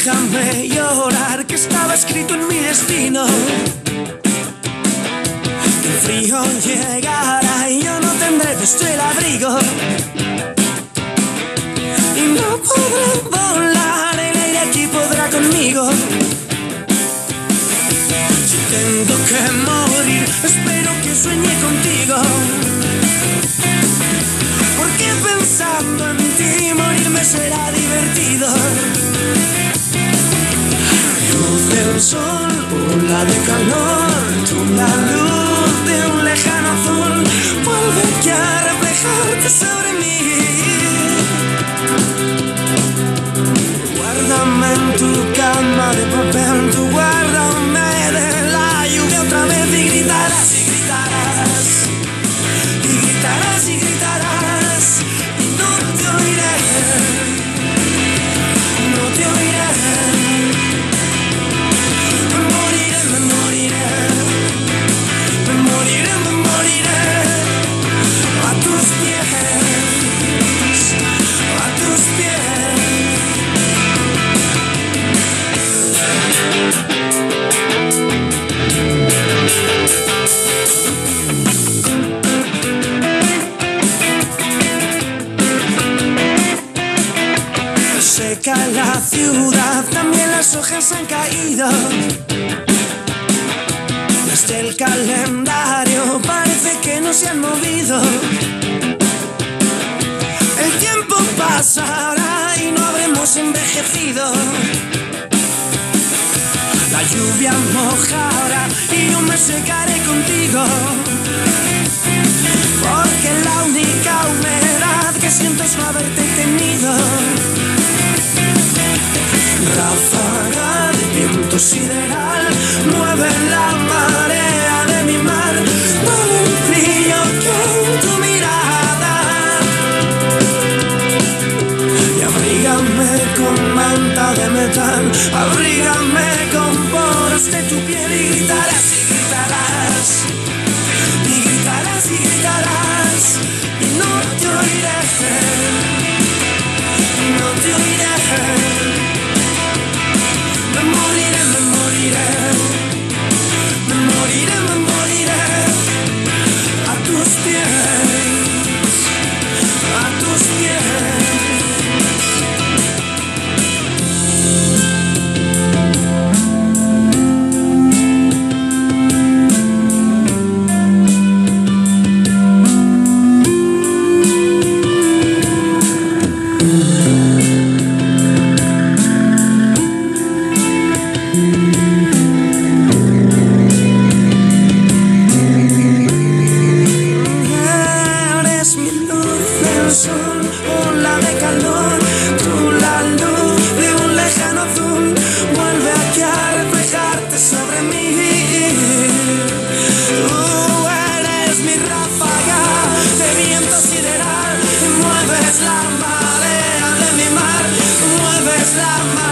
Déjame llorar, que estaba escrito en mi destino. El frío llegará y yo no tendré puesto el abrigo. Y no podré volar, el aire aquí podrá conmigo. Si tengo que morir, espero que sueñe contigo. Porque pensando en ti, morirme será divertido. Luz del sol, ola de calor, tú la luz de un lejano azul, vuelve aquí a reflejarte sobre mí. Guárdame en tu cama de papel, tú guárdame de la lluvia otra vez y gritarás y gritarás y gritarás y gritarás y no te oiré, no te oiré. Seca la ciudad, también las hojas han caído. Desde el calendario parece que no se han movido. El tiempo pasará y no habremos envejecido. La lluvia mojará y yo me secaré contigo. Porque la única humedad que siento es no haberte tenido. Ráfaga de viento sideral mueve la marea de mi mar, todo el frío que hay en tu mirada. Y abrígame con manta de metal, abrígame con poros de tu piel y gritarás y gritarás y gritarás y gritarás y no te oiré, no te oiré. Me moriré, me moriré, me moriré, me moriré a tus pies, a tus pies. La